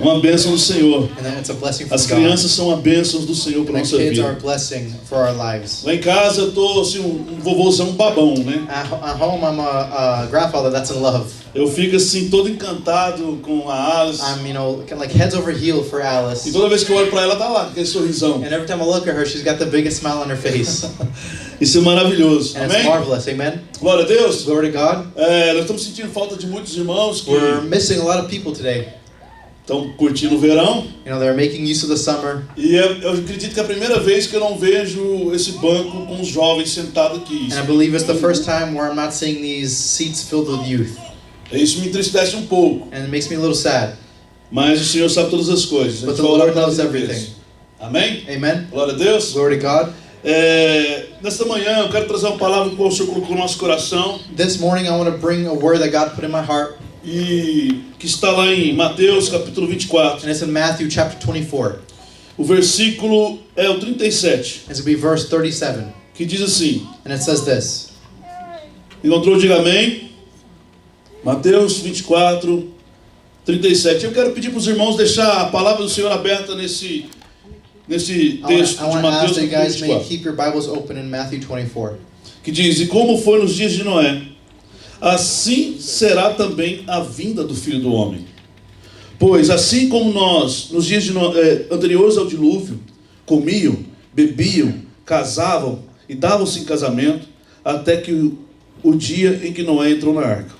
Uma bênção do Senhor. And it's a blessing from As God. crianças são a bênção do Senhor para And nossa kids are a vida. blessing for our lives. Lá em casa eu tô assim, um vovôzão babão, né? At home, I'm a grandfather that's in love. Eu fico assim todo encantado com a Alice. I'm, like heads over heel for E Alice. toda vez que eu olho para ela, tá lá, aquele sorrisão. And every time I look at her, she's got the biggest smile on her face. Isso é maravilhoso. And it's Amém? marvelous, amen? Glória a Deus. Glory to God. Nós estamos sentindo falta de muitos irmãos que We're missing a lot of people today. estão curtindo o verão. They're making use of the summer. E eu acredito que é a primeira vez que eu não vejo esse banco com os jovens sentados aqui. And I believe it's the first time where I'm not seeing these seats filled with youth. Isso me entristece um pouco. And it makes me a little sad. Mas o Senhor sabe todas as coisas. But the Lord knows everything. Amém? Amen? Glória a Deus. Glory to God. Nesta manhã eu quero trazer uma palavra que o Senhor colocou no nosso coração. This morning I want to bring a word that God put in my heart. E que está lá em Mateus capítulo 24. And it's in Matthew chapter 24. O versículo é o 37. It's going to be verse 37. Que diz assim. And it says this. Encontrou? Diga amém. Mateus 24, 37. Eu quero pedir para os irmãos deixar a palavra do Senhor aberta nesse texto I de want to Mateus ask that you guys may 24. keep your Bibles open in Matthew 24. Que diz, e como foi nos dias de Noé, assim será também a vinda do Filho do Homem. Pois assim como nós, nos dias anteriores ao dilúvio, comiam, bebiam, casavam e davam-se em casamento, até que o dia em que Noé entrou na arca.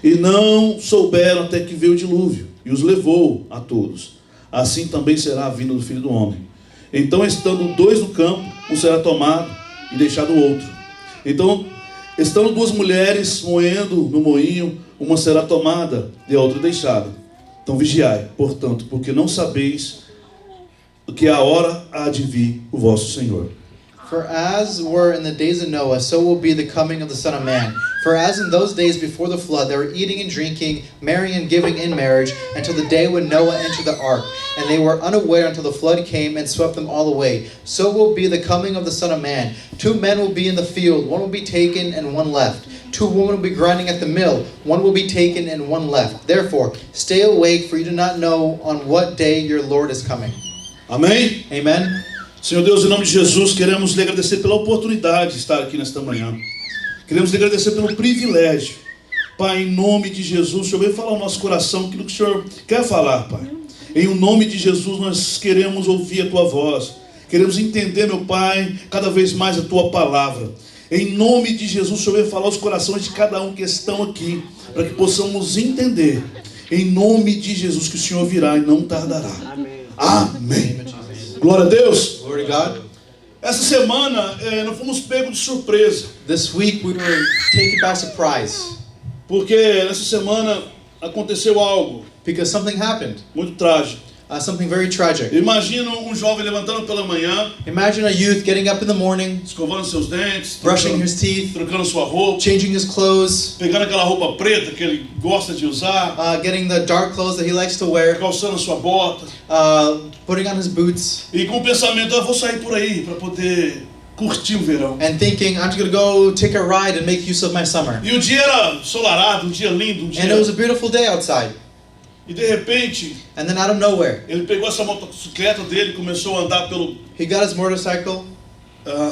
E não souberam até que veio o dilúvio, e os levou a todos. Assim também será a vinda do Filho do Homem. Então, estando dois no campo, um será tomado e deixado o outro. Então, estando duas mulheres moendo no moinho, uma será tomada e a outra deixada. Então vigiai, portanto, porque não sabeis que a hora há de vir o vosso Senhor. For as were in the days of Noah, so will be the coming of the Son of Man. For as in those days before the flood, they were eating and drinking, marrying and giving in marriage, until the day when Noah entered the ark. And they were unaware until the flood came and swept them all away. So will be the coming of the Son of Man. 2 men will be in the field, one will be taken and one left. 2 women will be grinding at the mill, one will be taken and one left. Therefore, stay awake, for you do not know on what day your Lord is coming. Amém? Amen? Senhor Deus, em nome de Jesus, queremos lhe agradecer pela oportunidade de estar aqui nesta manhã. Queremos lhe agradecer pelo privilégio. Pai, em nome de Jesus, o Senhor veio falar ao nosso coração aquilo que o Senhor quer falar, Pai. Em nome de Jesus, nós queremos ouvir a Tua voz. Queremos entender, meu Pai, cada vez mais a Tua palavra. Em nome de Jesus, o Senhor veio falar aos corações de cada um que estão aqui, para que possamos entender. Em nome de Jesus, que o Senhor virá e não tardará. Amém. Amém. Glória a Deus. Glory to God. Essa semana nós fomos pegos de surpresa. This week we were taken by surprise Porque nessa semana aconteceu algo because something happened. muito trágico. Something very tragic. Imagina um jovem levantando pela manhã, Imagine a youth getting up in the morning, escovando seus dentes, brushing his teeth, trocando sua roupa, changing his clothes, pegando aquela roupa preta que ele gosta de usar, getting the dark clothes that he likes to wear, calçando sua bota, putting on his boots, e com o pensamento, eu vou sair por aí para poder curtir o verão. and thinking, I'm just going to go take a ride and make use of my summer. E o dia era ensolarado, um dia lindo, um dia... And it was a beautiful day outside. E de repente, And then out of nowhere, ele pegou essa motocicleta dele e começou a andar pelo, he got his motorcycle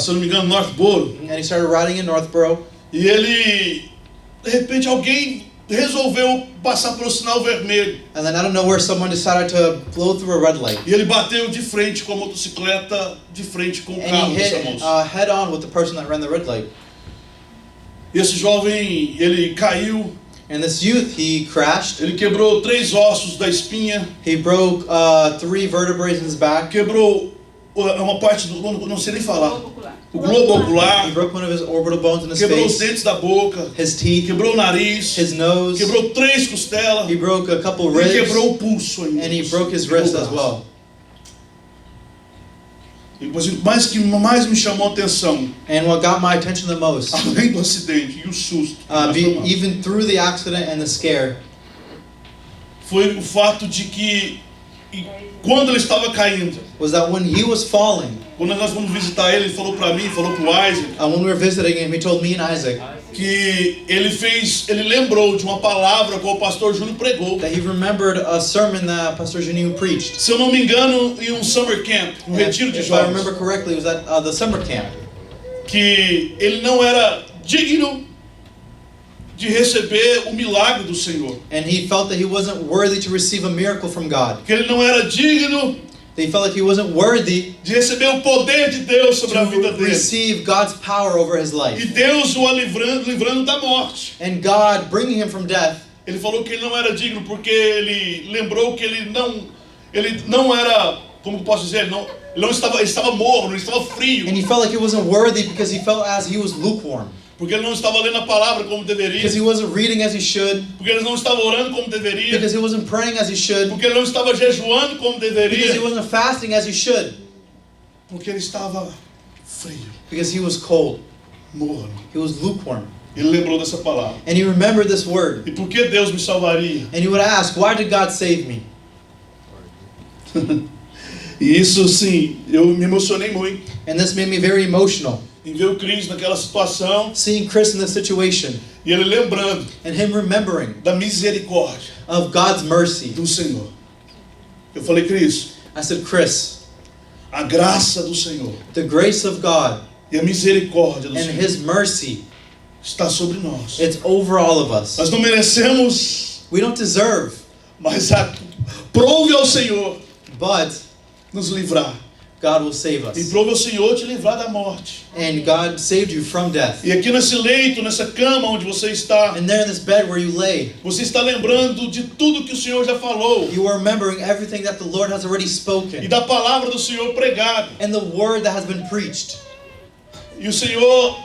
se eu não me engano, Northborough. and he started riding in Northborough. E ele, de repente, alguém resolveu passar pelo sinal vermelho. And then out of nowhere, someone decided to blow through a red light. E ele bateu de frente com a motocicleta, de frente com o And carro he dessa hit moça. head on with the person that ran the red light. E esse jovem, ele caiu, And this youth, he crashed. ele quebrou 3 ossos da espinha, He broke 3 vertebrae in his back. quebrou uma parte do, não sei nem falar, o globo ocular, He broke one of his orbital bones in his quebrou os face, dentes da boca, his teeth, quebrou o nariz, his nose. quebrou 3 costelas, He broke a couple e ribs, quebrou o pulso ainda. and he broke his Quebrou o wrist as braço. well. E depois, o que mais me chamou a atenção, And what got my attention the most, além do acidente e o susto, mas foi mal, even through the accident and the scare, foi o fato de que quando ele estava caindo, was that when he was falling, quando nós fomos visitar ele, ele falou para mim, falou para o Isaac, when we were visiting him, he told me and Isaac que ele lembrou de uma palavra que o pastor Júnior pregou. That he remembered a sermon that Pastor Juninho preached. Se eu não me engano, em um summer camp, um retiro de If I jovens, remember correctly, it was at the summer camp. que ele não era digno de receber o milagre do Senhor. And he felt that he wasn't worthy to receive a miracle from God. Que ele não era digno That he felt like he wasn't worthy de receber o poder de Deus sobre a vida to dele. receive God's power over his E life. Deus o livrando da morte. And God bringing him from death. Ele falou que ele não era digno porque ele lembrou que ele não era, como eu posso dizer, ele estava morno, ele estava frio. And he felt like he wasn't worthy because he felt as he was lukewarm. Porque ele não estava lendo a palavra como deveria. Because he wasn't reading as he should. Porque ele não estava orando como deveria. Because he wasn't praying as he should. Porque ele não estava jejuando como Because he deveria. wasn't fasting as he should. Porque ele estava frio, Because he was cold. morno. He was lukewarm. Ele lembrou dessa palavra. And he remembered this word. E por que Deus me salvaria? And he would ask, why did God save me? E isso, sim, eu me emocionei muito And this made me very emotional. em ver o Cris naquela situação Seeing Chris in this situation. e ele lembrando And him remembering da misericórdia of God's mercy. do Senhor. Eu falei, Cris, I said, Chris, a graça do Senhor the grace of God e a misericórdia do and Senhor His mercy, está sobre nós. it's over all of us. Nós não merecemos, We don't deserve, mas prove ao Senhor but nos livrar. God will save E us. prove ao Senhor te livrar da morte. And God saved you from death. E aqui nesse leito, nessa cama onde você está, And there in this bed where you lay, você está lembrando de tudo que o Senhor já falou you are remembering everything that the Lord has already e spoken. da palavra do Senhor pregada. And the word that has been preached. E o Senhor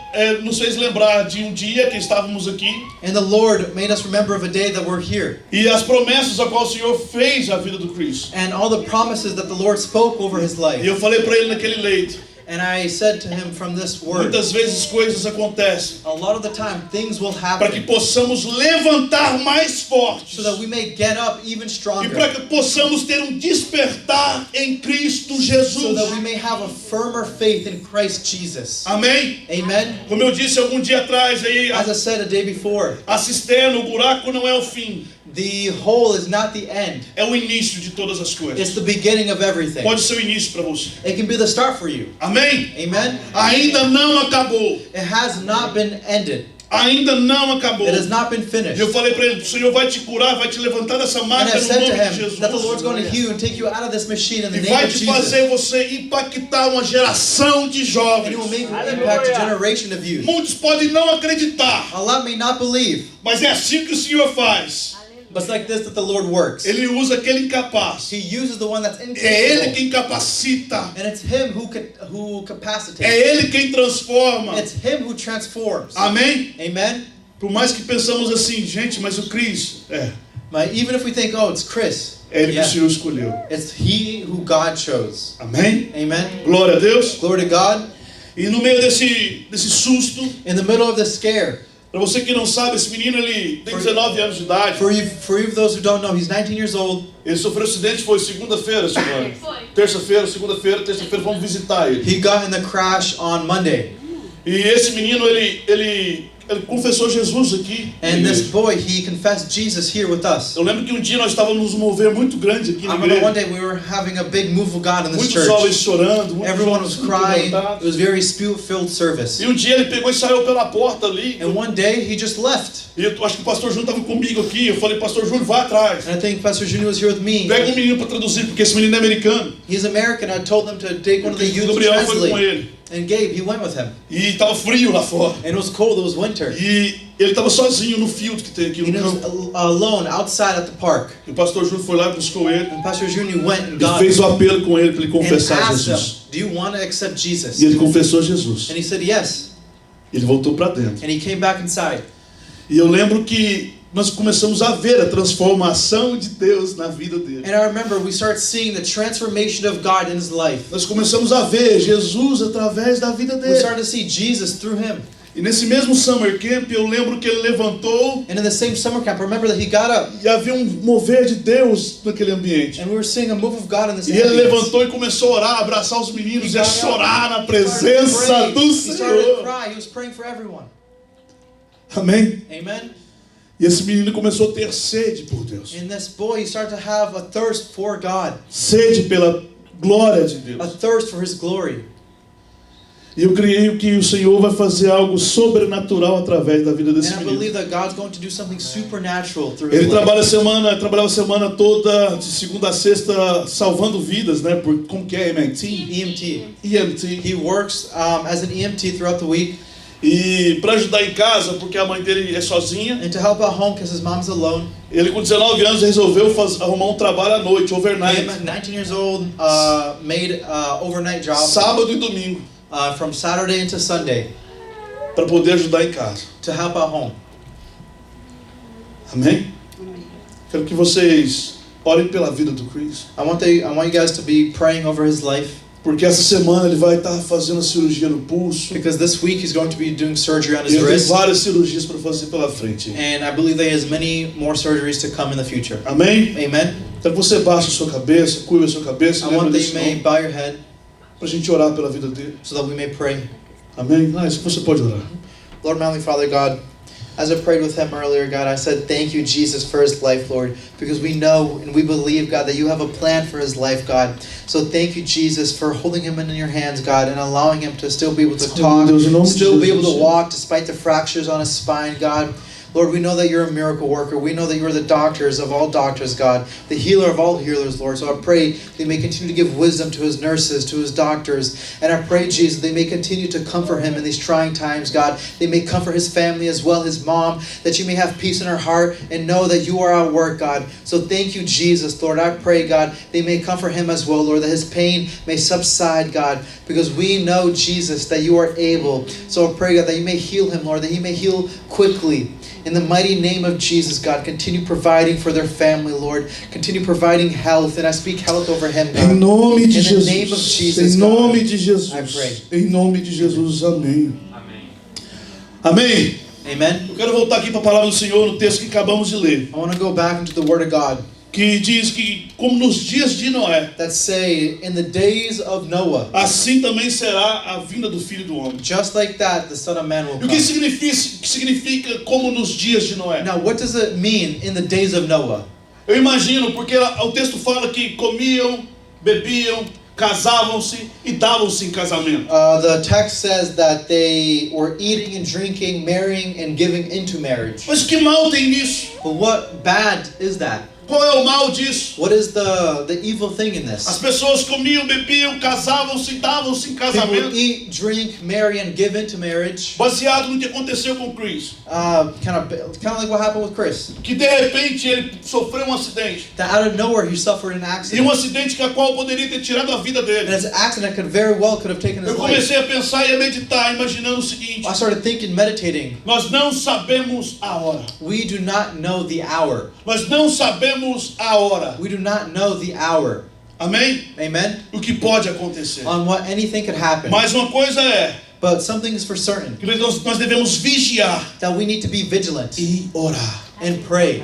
nos fez lembrar de um dia que estávamos aqui And the Lord made us remember of a day that we're here. e as promessas a qual o Senhor fez à vida do Cristo. And all the promises that the Lord spoke over his E life. eu falei para ele naquele leito, And I said to him from this word, muitas vezes coisas acontecem a lot of the time things will para que happen possamos levantar mais fortes so that we may get up even e stronger. para que possamos ter um despertar em Cristo So Jesus. that we may have a firmer faith in Christ Jesus. Amém? Amen. Como eu disse algum dia atrás aí, As I said a day before, a cisterna, o buraco não é o fim, the hole is not the end. é o início de todas as It's coisas. the beginning of everything. Pode ser o início para você. It can be the start for you. Amém? Amen. Ainda não acabou. It has not been ended. Ainda não acabou. It has not been E finished. eu falei para ele, o Senhor vai te curar, vai te levantar dessa And marca I no said to nome de him Jesus. that the Lord's going to heal and take you out of this machine in the E name vai of te Jesus. fazer você impactar uma geração de And jovens. He will make an impact a generation of youth. Muitos podem não acreditar, A lot may not believe, mas é assim que o Senhor faz. but it's like this that the Lord works. Ele usa aquele incapaz. He uses the one that's É Ele incapable. quem capacita. And it's Him who capacitates. É Ele quem transforma. It's Him who transforms. Amém? Amen. Por mais que pensamos assim, gente, mas o Cris, But even if we think, oh, it's Chris, é Ele que yeah, o Senhor escolheu. it's He who God chose. Amém? Amen. Glória a Deus. Glory to God. E no meio desse susto, In the middle of the scare, para você que não sabe, esse menino ele tem 19 anos de idade. for you those who don't know, he's 19 years old. Ele sofreu um acidente, foi segunda-feira, Silvana. Terça-feira, segunda-feira, terça-feira, vamos visitar ele. He got in the crash on Monday. E esse menino, ele confessou Jesus aqui. And this boy, he confessed Jesus here with us. Eu lembro que um dia nós estávamos num mover muito grande aqui I na remember one igreja. day we were having a big move of God in this Muitos jovens church. chorando, muitos Everyone was jovens crying. It levantados. was a very spirit-filled service. E um dia ele pegou e saiu pela porta ali. And one day he just left. E eu acho que o pastor Júnior estava comigo aqui. Eu falei, pastor Júnior, vai atrás. And I think Pastor Junior was here with me. Pega um menino para traduzir, porque esse menino é americano. He's American. I told them to take one of the O youth to Gabriel foi com translate. ele. And Gabe, he went with him. E estava frio lá fora. And it was cold. It was winter. E ele estava sozinho no field que tem aqui And he no was campo. alone outside at the park. E o pastor Júnior foi lá e buscou ele. And Pastor Junior went and E got fez him o apelo com ele para ele and confessar asked Jesus. him, do you want to accept Jesus? E ele confessou Jesus. And he said yes. Ele voltou para dentro. And he came back inside. E eu lembro que nós começamos a ver a transformação de Deus na vida dele. And I remember we started seeing the transformation of God in his life. Nós começamos a ver Jesus através da vida We dele. started to see Jesus through him. E nesse mesmo summer camp eu lembro que ele levantou And in the same summer camp, I remember that he got up e havia um mover de Deus naquele ambiente. and we were seeing a move of God in this E ele ambience. levantou e começou a orar, abraçar os meninos e a chorar na He started presença praying. do He started to Senhor. cry. He was praying for everyone. Amém? Amen? E esse menino começou a ter sede por Deus. And this boy, he started to have a thirst for God, Sede pela glória de a Deus. thirst for His glory. E eu creio que o Senhor vai fazer algo sobrenatural através da vida desse And I menino. believe that God's going to do something supernatural through his Ele life. trabalhava a semana toda, de segunda a sexta, salvando vidas, né? Por, como que é, MIT? EMT. EMT. He works as an EMT throughout the week. E para ajudar em casa, porque a mãe dele é sozinha, And to help at home because his mom's alone. ele com 19 anos resolveu arrumar um trabalho à noite, overnight, Him, 19 years old, made overnight job sábado e domingo, from Saturday into Sunday para poder ajudar em casa. to help at home. Amém? Quero que vocês orem pela vida do Chris, I want you guys to be praying over his life, porque essa semana ele vai estar fazendo a cirurgia no pulso. because this week he's going to be doing surgery on E his ele tem wrist. várias cirurgias para fazer pela frente. And I believe that he has many more surgeries to come in the future. Amém? Amen? Quero que você baixe a sua cabeça, curva a sua cabeça, I lembre want that desse you may nome, bow your head para a gente orar pela vida dele. so that we may pray. Amém? Ah, isso você pode orar. Lord, my Heavenly Father, God, as I prayed with him earlier, God, I said, thank you, Jesus, for his life, Lord, because we know and we believe, God, that you have a plan for his life, God. So thank you, Jesus, for holding him in your hands, God, and allowing him to still be able to talk, Deus, em nome de still be able Jesus. to walk despite the fractures on his spine, God. Lord, we know that you're a miracle worker. We know that you are the doctors of all doctors, God, the healer of all healers, Lord. So I pray they may continue to give wisdom to his nurses, to his doctors. And I pray, Jesus, they may continue to comfort him in these trying times, God. They may comfort his family as well, his mom, that you may have peace in her heart and know that you are at work, God. So thank you, Jesus, Lord. I pray, God, they may comfort him as well, Lord, that his pain may subside, God, because we know, Jesus, that you are able. So I pray, God, that you may heal him, Lord, that he may heal quickly. In the mighty name of Jesus, God, continue providing for their family, Lord. Continue providing health, and I speak health over him, God. Em nome de In the Jesus. name of Jesus, Em nome God, de Jesus. I pray. Em nome de Jesus. Amém. Amém. Amen. Eu quero voltar aqui para a palavra do Senhor no texto que acabamos de ler, I want to go back into the Word of God que diz que como nos dias de Noé, that say, in the days of Noah, assim também será a vinda do Filho do Homem. just like that, the Son of Man will E o que come. significa como nos dias de Noé? Now, what does it mean in the days of Noah? Eu imagino, porque o texto fala que comiam, bebiam, casavam-se e davam-se em casamento. The text says that they were eating and drinking, marrying and giving into marriage. Mas que mal tem nisso? But what bad is that? Qual é o mal disso? What is the evil thing in As this? pessoas comiam, bebiam, casavam-se e davam-se em People casamento, eat, drink, marry, and give into marriage. baseado no que aconteceu com Chris. Kind of like what happened with Chris. Que de repente ele sofreu um acidente. That out of nowhere he suffered an E um accident. acidente que a qual poderia ter tirado a vida And dele. his accident could very well could have taken his Eu life. comecei a pensar e a meditar, imaginando o seguinte: I started thinking, meditating. nós não sabemos a hora. We do not know the hour. Nós não sabemos a hora. We do not know the hour. Amém? Amen? O que pode acontecer. On what anything could happen. Mas uma coisa é But something is for certain. que nós devemos vigiar That we need to be vigilant e orar. and pray.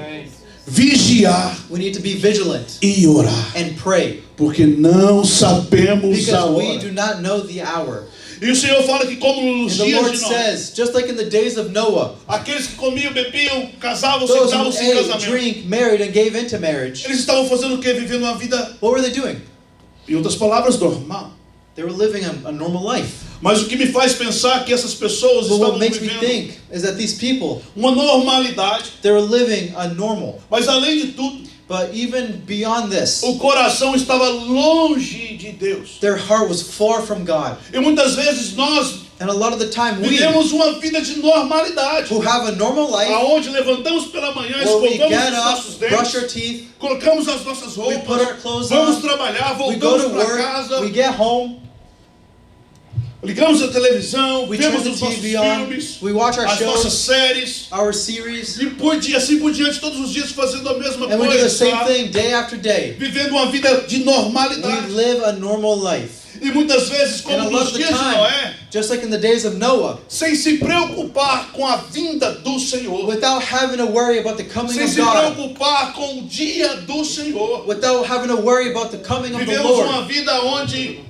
Vigiar We need to be vigilant e orar. and pray. Porque não sabemos a Because we hora. do not know the hour. E o Senhor fala que como nos And the dias Lord de Noé, says, just like in the days of Noah, aqueles que comiam, bebiam, casavam-se, those who davam-se em ate, casamento, drink, married, and gave into marriage, eles estavam fazendo o quê? Vivendo uma vida, what were they doing? em outras palavras, normal. They were living a normal life. Mas o que me faz pensar que essas pessoas But what estavam makes me vivendo think is that these people, uma normalidade. they're living a normal. Mas além de tudo, But even beyond this, o coração estava longe de Deus. their heart was far from God. E muitas vezes nós And a lot of the time, we vivemos uma vida de normalidade, who have a normal life, aonde levantamos pela manhã, where we escovamos get os nossos up, brush our dentes, teeth, colocamos as nossas we put our roupas, clothes vamos on, trabalhar, we go voltamos to para work, casa, we get home, ligamos a televisão, we turn vemos the os nossos TV on, filmes, we watch our as nossas shows, séries, our series, e assim por diante, todos os dias fazendo a mesma and we do the coisa, same thing day after day. vivendo uma vida de We normalidade. live a normal life. E muitas vezes, And a como lot nos of the dias de time, Noé, just like in the days of Noah, sem se preocupar com a vinda do Senhor, without having to worry about the coming sem of se God, preocupar com o dia do Senhor, without having to worry about the coming of the vivemos Lord, uma vida onde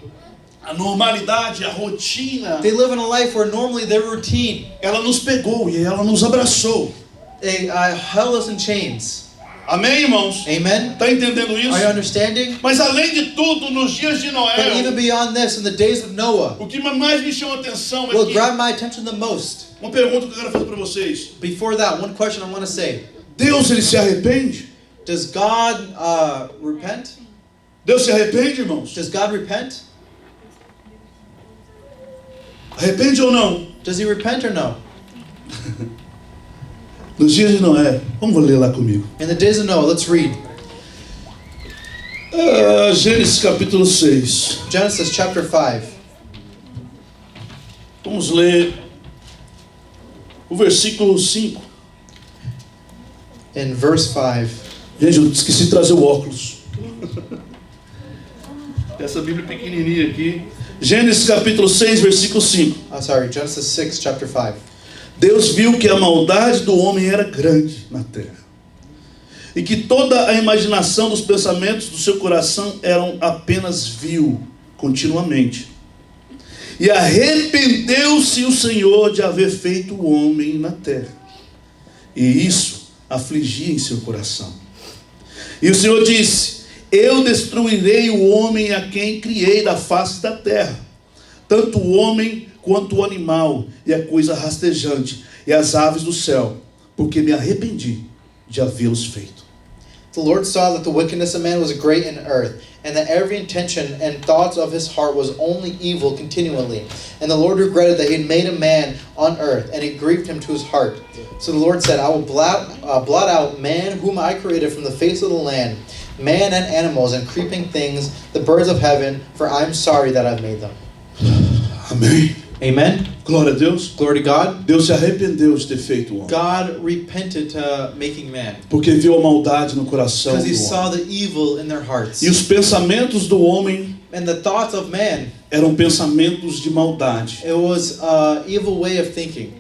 A normalidade, a rotina, They live in a life where normally their routine ela nos pegou e ela nos abraçou. held us in chains. Amém, irmãos? Amen? Está entendendo isso? Are you understanding? Mas além de tudo, nos dias de But even Noé, beyond this, in the days of Noah, o que mais me chama a atenção é what que... grabbed my attention the most, Uma pergunta que eu quero fazer para vocês. before that, one question I want to say. Deus, ele se arrepende? Does God repent? Deus se arrepende, irmãos? Does God repent? Arrepende ou não? Does he repent or no? Nos dias de Noé, vamos ler lá comigo. In the days of Noah, let's read. Gênesis capítulo 6. Genesis chapter 5. Vamos ler o versículo 5. In verse 5. Gente, eu esqueci de trazer o óculos. Essa Bíblia pequenininha aqui. Gênesis capítulo 6, versículo 5. Genesis 6, chapter 5. Deus viu que a maldade do homem era grande na terra, e que toda a imaginação dos pensamentos do seu coração eram apenas vil, continuamente. E arrependeu-se o Senhor de haver feito o homem na terra, e isso afligia em seu coração. E o Senhor disse: eu destruirei o homem a quem criei da face da terra, tanto o homem quanto o animal, e a coisa rastejante, e as aves do céu, porque me arrependi de havê-los feito. The Lord saw that the wickedness of man was great in earth, and that every intention and thoughts of his heart was only evil continually. And the Lord regretted that he had made a man on earth, and it grieved him to his heart. So the Lord said, I will blot out man whom I created from the face of the land, man and animals and creeping things, the birds of heaven, for I am sorry that I've made them. Amém. Amen. Glória a Deus. Glory to God. Deus se arrependeu de ter feito o homem, God repented to making man, porque viu a maldade no coração because he do saw homem. the evil in their hearts. E os pensamentos do homem And the thoughts of man, eram pensamentos de maldade. it was an evil way of thinking.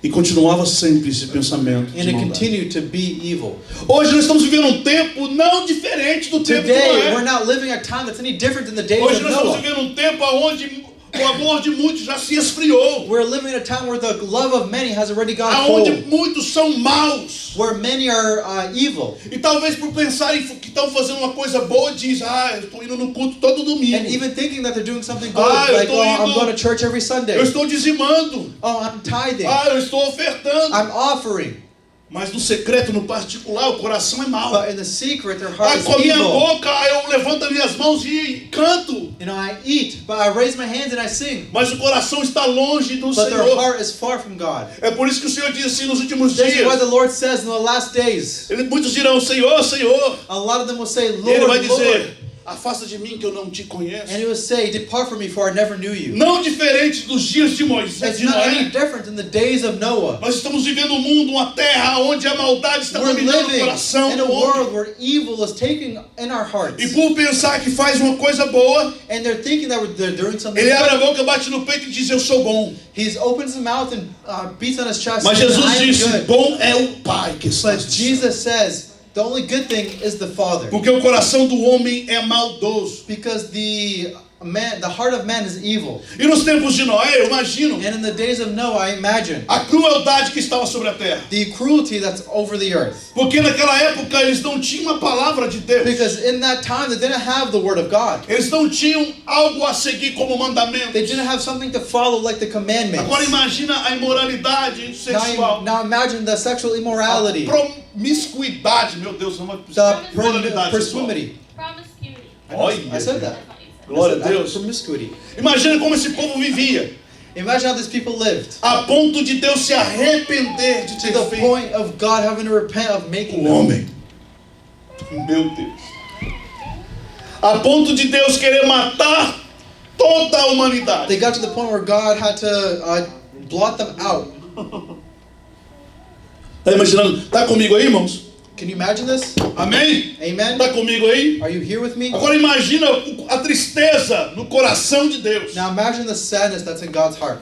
E continuava sempre esse pensamento And de it maldade. continued to be evil. Hoje nós estamos vivendo um tempo não diferente do tempo de Today, we're Noé. not living a time that's any different than the days Hoje of nós estamos Noah. vivendo um tempo onde o amor de muitos já se esfriou, We're living in a time where the love of many has already gone aonde cold, muitos são maus. where many are evil. E talvez por pensarem que estão fazendo uma coisa boa, diz: eu estou indo no culto todo domingo. And even thinking that they're doing something good, Eu like, estou I'm indo- going to church every Sunday. Eu estou dizimando. Oh, I'm tithing. Eu estou ofertando. I'm offering. Mas no secreto, no particular, o coração é mau. But in the secret, their heart is Com a minha evil. boca eu levanto as minhas mãos e canto. You know, I eat, but I raise my hands and I sing. Mas o coração está longe do But their Senhor. heart is far from God. É por isso que o Senhor diz assim nos últimos This is why dias. the Lord says in the last days, Muitos dirão: Senhor, Senhor. a lot of them will say, E Ele vai Lord, dizer: Lord. afasta de mim que eu não te conheço. And he will say, depart from me, for I never knew you. Não diferente dos dias de Moisés, It's de not any Noé. different than the days of Noah. Nós estamos vivendo um mundo, uma terra onde a maldade está We're dominando o living coração in do a homem. world where evil is taking in our E hearts. por pensar que faz uma coisa boa, And they're thinking that they're doing something ele abre a good. boca, bate no peito e diz: eu sou bom. He opens his mouth and beats on his chest. Mas saying, Jesus I am disse: good. bom é o Pai que está. But Jesus says, the only good thing is the Father. Porque o coração do homem é maldoso. Because the heart of man is evil. E nos tempos de Noé, eu imagino And in the days of Noah, I imagine a crueldade que estava sobre a terra. the cruelty that's over the earth. Porque naquela época eles não tinham a palavra de Deus. Because in that time, they didn't have the word of God. Eles não tinham algo a seguir como mandamento. They didn't have something to follow like the commandments. Agora imagina a imoralidade sexual. Now imagine the sexual immorality, Promiscuidade, meu Deus, não é the imoralidade sexual. promiscuity. Promiscuity. Olha, I said that. glória I a said Deus. promiscuity. Imagina como esse povo vivia, Imagine how these people lived. a ponto de Deus se arrepender de To ter the feito point of God having to repent of making o them. homem. Meu Deus. A ponto de Deus querer matar toda a humanidade. They got to the point where God had to blot them out. Tá imaginando? Tá comigo aí, irmãos? Can you imagine this? Amém? Amen? Tá comigo aí? Are you here with me? Agora imagina a tristeza no coração de Deus. Now imagine the sadness that's in God's heart.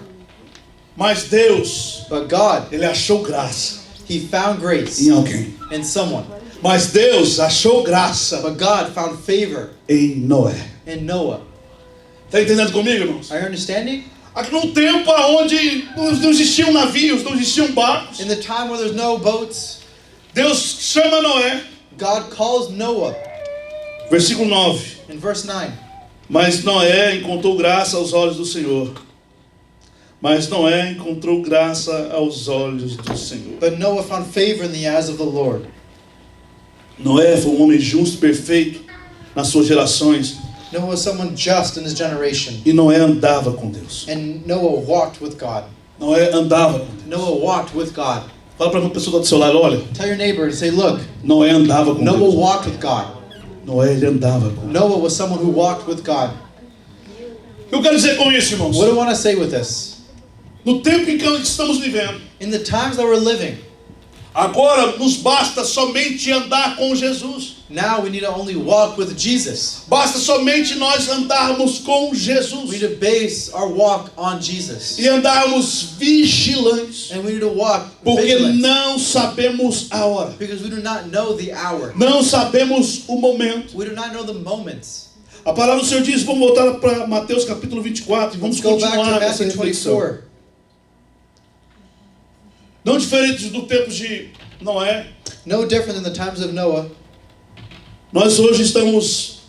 Mas Deus, But God, Ele achou graça He found grace em alguém. in someone. Mas Deus achou graça But God found favor em Noé. in Noah. Está entendendo comigo, irmãos? Are you understanding? Aqui num tempo onde não existiam navios, não existiam barcos, In the time where there's no boats, Deus chama Noé. God calls Noah Versículo 9. in verse 9. Mas Noé encontrou graça aos olhos do Senhor. Mas Noé encontrou graça aos olhos do Senhor. But Noah found favor in the eyes of the Lord. Noé foi um homem justo, perfeito nas suas gerações. Noah was someone just in his generation. E Noé andava com Deus. And Noah walked with God. Noé andava com Deus. Noah walked with God. Fala para uma pessoa do seu lado, olha. Tell your neighbor and say, look, Noé andava com Noah Deus. walked with God. Noé, ele andava com Deus. Noah was someone who walked with God. Eu quero dizer com isso, irmãos. What do I want to say with this? No tempo em que estamos vivendo, In the times that we're living, agora nos basta somente andar com Jesus. now we need to only walk with Jesus. Basta somente nós andarmos com We Jesus. need to base our walk on Jesus. E andarmos vigilantes. And we need to walk Porque vigilant. não sabemos a hora. Because we do not know the hour. Não sabemos o momento. We do not know the moments. A palavra do Senhor diz, vamos voltar para Mateus capítulo 24 e vamos Let's go back to continuar essa Matthew reflexão. 24. Não diferente do tempo de Noé, No different than the times of Noah. nós hoje estamos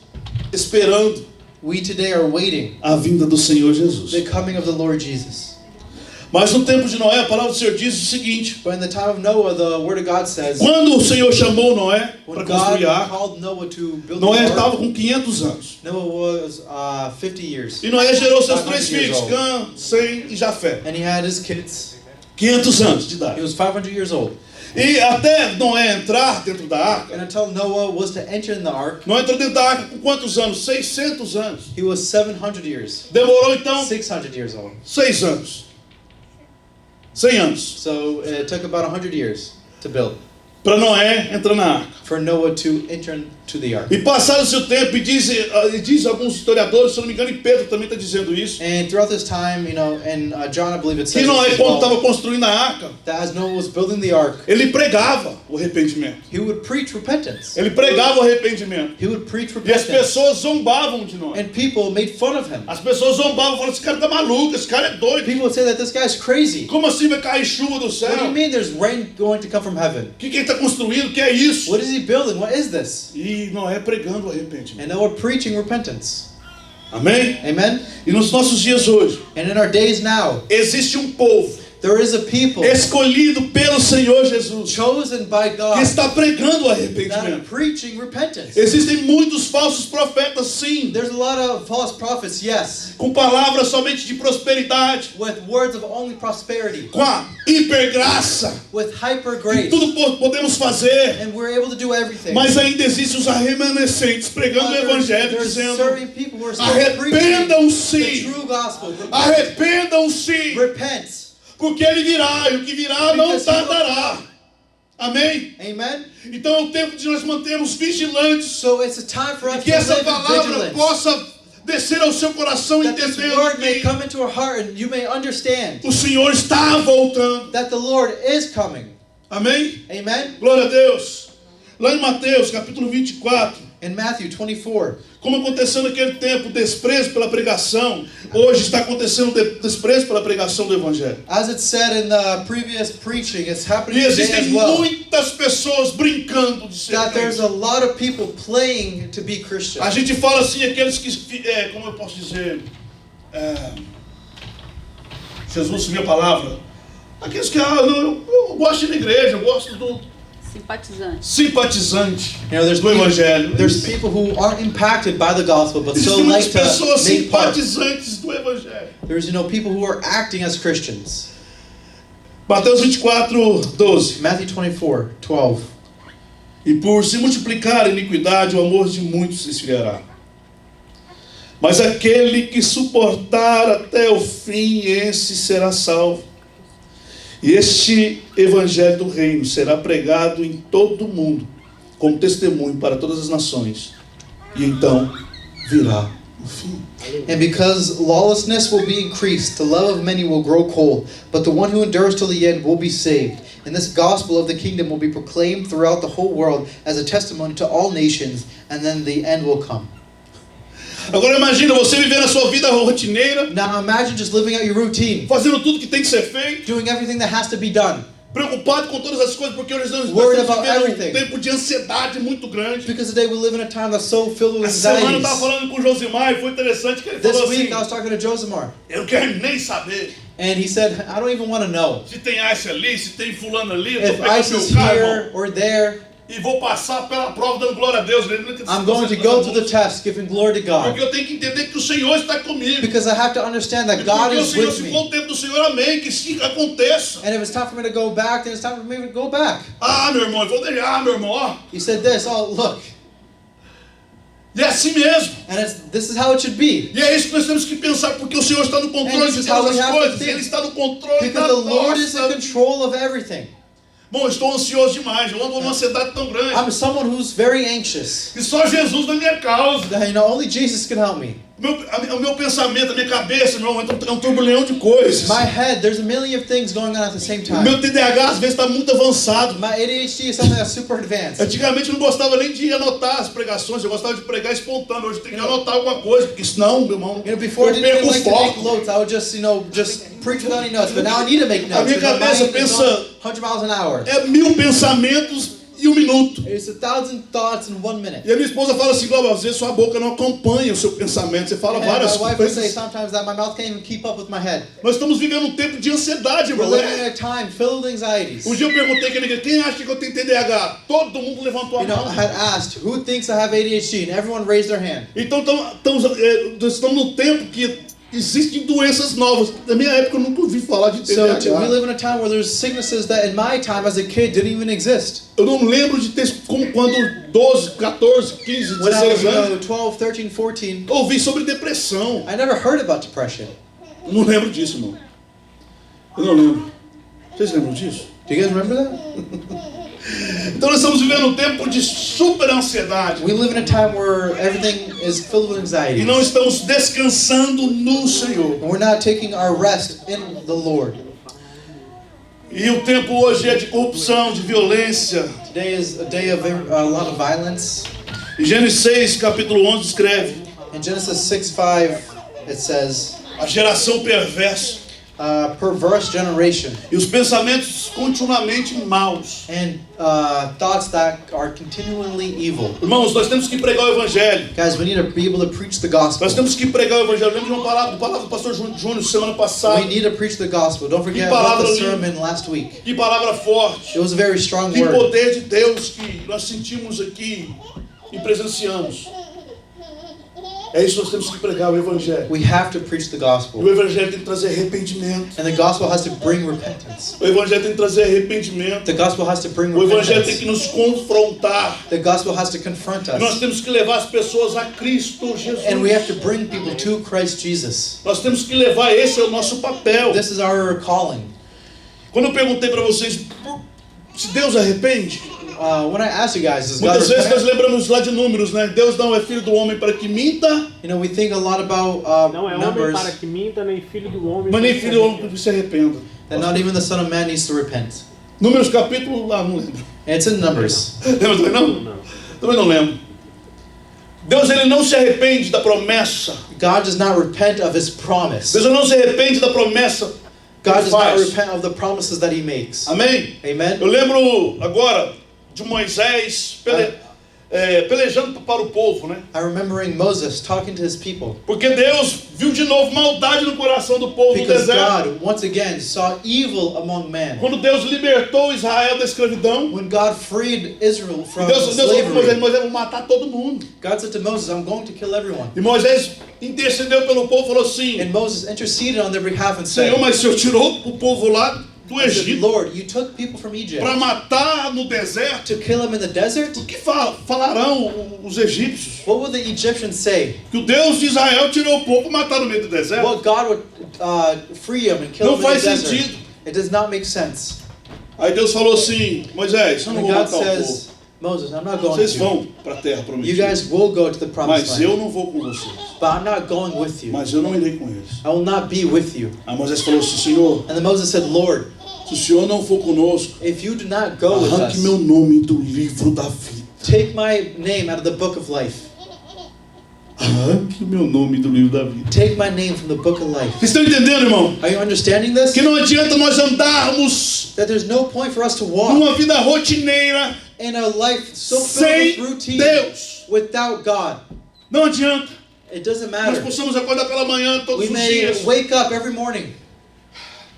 esperando We today are waiting a vinda do Senhor Jesus. the coming of the Lord Jesus. Mas no tempo de Noé, a palavra do Senhor diz o seguinte: But in the time of Noah, the word of God says, quando o Senhor chamou Noé para when construir a God arca, called Noah to build Noé the estava ark, com 500 anos. Noah was 50 years. E Noé gerou seus 500 três years filhos, old. Cã, Sem e Jafé. And he had his kids. 500 anos de He idade. was 500 years old. E até Noé entrar dentro da arca, And until Noah was to enter in the ark, Noé entrou dentro da arca com quantos anos? 600 anos. he was 700 years. Demorou então 600 years old. 6 anos. 100 anos. So it took about 100 years to build. Para Noé entrar na arca. For Noah to enter into the ark. E passado o seu tempo, e diz alguns historiadores, se eu não me engano, e Pedro também está dizendo isso, And throughout this time, you know, and John, I believe it que says Noé, as quando well, estava construindo a arca, that as Noah was building the ark, ele pregava o arrependimento. he would preach repentance. Ele pregava o arrependimento. He would preach E as repentance. pessoas zombavam de Noé. And people made fun of him. As pessoas zombavam, falavam, esse cara tá maluco, esse cara é doido. People would say that this guy's crazy. Como assim vai cair chuva do What do you céu? mean there's rain going to come from heaven? O que ele está construindo? O que é isso? What is he building? What is this? E Noé pregando o arrependimento. And Noah preaching repentance. Amém? Amen? E nos nossos dias hoje, And in our days now, existe um povo there is a people escolhido pelo Senhor Jesus chosen by que God está pregando o that are arrependimento. preaching repentance. Existem muitos falsos profetas, sim, There's a lot of false prophets, yes, com palavras somente de prosperidade, with words of only prosperity, com a hipergraça, with hyper que grace, tudo podemos fazer, and we're able to do everything. mas ainda existem os remanescentes pregando o evangelho, There's dizendo: certain people who are still preaching the arrependam-se, true gospel. arrependam-se, Repent. porque ele virá, e o que virá não Because he will tardará. come. Amém? Amen? Então é o tempo de nós mantermos vigilantes, So it's a time for e us que to essa live in palavra vigilance. possa descer ao seu coração, That this entendendo word may que come into our heart and you may understand o Senhor está voltando. that the Lord is coming. Amém? Amen? Glória a Deus. Lá em Mateus, capítulo 24, In Matthew 24, como aconteceu naquele tempo desprezo pela pregação, hoje está acontecendo desprezo pela pregação do Evangelho. as it said in the previous preaching, it's happening E today existem as well. muitas pessoas brincando de ser That there's crente. a lot of people playing to be Christian. A gente fala assim, aqueles que, como eu posso dizer, Jesus viu a palavra, aqueles que, eu gosto de ir na igreja, eu gosto do Simpatizante. simpatizante You know, do Evangelho. there's people who aren't impacted by the gospel, but so Existem like muitas pessoas to make part. simpatizantes do Evangelho. There's, you know, people who are acting as Christians. Mateus 24, 12. Matthew 24, 12. E por se multiplicar a iniquidade, o amor de muitos se esfriará. Mas aquele que suportar até o fim, esse será salvo. E este evangelho do reino será pregado em todo o mundo, como testemunho para todas as nações. E então virá o fim. And because lawlessness will be increased, the love of many will grow cold, but the one who endures till the end will be saved. And this gospel of the kingdom will be proclaimed throughout the whole world as a testimony to all nations, and then the end will come. Agora imagina você vivendo a sua vida rotineira, Now imagine just living out your routine, fazendo tudo que tem que ser feito, doing everything that has to be done. preocupado com todas as coisas, porque hoje nós Worried estamos about vivendo everything. um tempo de ansiedade muito grande. Because today we live in a time that's so filled with Essa semana eu anxieties. estava falando com o Josimar e foi interessante que ele This falou assim, week I was talking to Josimar, eu quero nem saber and he said, I don't even want to know se tem ICE ali, se tem fulano ali, eu if tô pegando ICE is meu carro, irmão, here or there. e vou passar pela prova dando glória a Deus. I'm going to go through the test, giving glory to God. Porque eu tenho que entender que o Senhor está comigo. Because I have to understand that God Porque o is Senhor, with se for me. o tempo do Senhor, amém, que sim aconteça. And if it's time for me to go back, then it's time for me to go back. Ah, meu irmão, eu vou deixar, meu irmão, ó. He said this, oh, look. E é assim mesmo. And this is how it should be. E é isso que nós temos que pensar, porque o Senhor está no controle this de is how todas we as have to coisas. think. Ele está no controle Because da the Lord is in nossa. control of everything. Bom, eu estou ansioso demais. Eu ando numa ansiedade tão grande. I'm someone who's very anxious. E só Jesus na minha causa. You know, only Jesus can help me. O meu pensamento, a minha cabeça, meu irmão, é um turbilhão de coisas. My head, there's a million of things going on at the same O time. meu TDAH às vezes está muito avançado. My ADHD is something that's super advanced. Antigamente eu não gostava nem de anotar as pregações, eu gostava de pregar espontâneo. Hoje eu tenho que anotar alguma coisa, porque senão, meu irmão, You know, before I eu didn't perco even o like to make foco. notes. I would just, just preach without any notes. But now I need to make notes. minha because my cabeça mind is pensa- going 100 miles an hour. É 1000 pensamentos em um minuto. It's 1,000 thoughts in 1 minute. E a minha esposa fala assim, Glauber, às vezes sua boca não acompanha o seu pensamento. Você fala And várias my wife would say coisas. sometimes that my mouth can't even keep up with my head. Nós estamos vivendo um tempo de ansiedade, We're irmão. living in a time filled with anxieties. Um dia eu perguntei aqui na igreja, quem acha que eu tenho TDAH? Todo mundo levantou a You know, mão. I had asked, who thinks I have ADHD? And everyone raised their hand. Então nós estamos no tempo que existem doenças novas. Na minha época eu nunca ouvi falar de So we TDAH. live in a time where there's sicknesses that in my time as a kid didn't even exist. Eu não lembro de ter, como quando 12, 14, 15, When I was 16 anos, 12, 13, 14, eu ouvi sobre depressão. I never heard about depression. Eu não lembro disso, irmão. Eu não lembro. Vocês lembram disso? Do you guys remember that? Então nós estamos vivendo um tempo de super ansiedade. We live in a time where everything is filled with anxiety. E não estamos descansando no Senhor. And we're not taking our rest in the Lord. E o tempo hoje é de corrupção, de violência. Today is a day of a lot of violence. Em Gênesis 6, capítulo 11, escreve: In Genesis 6:5, it says, a geração perversa perverse generation e os pensamentos continuamente maus. and thoughts that are continually evil. Irmãos, nós temos que pregar o evangelho. Guys, we need to be able to preach the gospel. Nós temos que pregar o evangelho. Lembra de uma palavra do pastor Júnior semana passada? We need to preach the gospel. Don't forget Que about palavra the linda. sermon last week. Que palavra forte. It was a very strong Que word. poder de Deus que nós sentimos aqui e presenciamos. É isso que nós temos que pregar, o evangelho. We have to preach the E gospel. o evangelho tem que trazer arrependimento. And the gospel has to bring repentance. O evangelho tem que trazer arrependimento. The gospel has to bring O evangelho tem repentance. que nos confrontar. The gospel has to confront E nós us. temos que levar as pessoas a Cristo Jesus. And we have to bring people to Christ Jesus. Nós temos que levar, esse é o nosso papel. This is our calling. Quando eu perguntei para vocês se Deus arrepende, When I asked you guys, does God muitas vezes nós repent? lembramos lá de números, né? Deus não é filho do homem para que minta, You know, we think a lot about Não é homem numbers, para que minta, nem filho do homem mas para nem que filho do homem para que se arrependa. that not even the Son of Man needs to repent. Números capítulo lá, não lembro. And it's in Numbers. Lembra também não? Não. Também não lembro. Deus ele não se arrepende da promessa. God does not repent of His promise. Deus não se arrepende da promessa que God ele does not faz. repent of the promises that He makes. Amém? Amen. Eu lembro agora de Moisés pelejando para o povo, né? I'm remembering Moses talking to his people. Porque Deus viu de novo maldade no coração do povo no Because deserto. God, once again, saw evil among men. Quando Deus libertou Israel da escravidão, When God freed Israel from Deus falou para Moisés, slavery, Moisés, vou matar todo mundo. God said to Moses, I'm going to kill everyone. E Moisés intercedeu pelo povo e falou assim, And Moses interceded on their behalf and Senhor, said, mas o Senhor tirou o povo lá do I said, Egito Lord, you took people from Egypt para matar no deserto. to kill them in the desert? O que falarão os egípcios? What would the Egyptians say? Que o Deus de Israel tirou o povo para matar no meio do deserto? Well, God would free them and kill Não them in the faz desert. sentido. It does not make sense. Aí Deus falou assim, Moisés, eu não And vou God matar o povo. says, Moses, I'm not going Vocês to. vão para a terra You prometida. guys will go to the promised Mas eu land, não vou com vocês. but I'm not going with you. Mas eu não irei com eles. I will not be with you. Aí Moisés falou assim, Senhor, And then Moses said, Lord, se o Senhor não for conosco, if you do not go with arranque us, meu nome do livro da vida. take my name out of the book of life. arranque o meu nome do livro da vida. Take my name from the book of life. Vocês estão entendendo, irmão? Are you understanding this? Que não adianta nós andarmos That there's no point for us to walk numa vida rotineira in a life so sem filled with routine Deus. without God. Não adianta. It doesn't Nós matter. possamos acordar pela manhã todos We os may dias, wake up every morning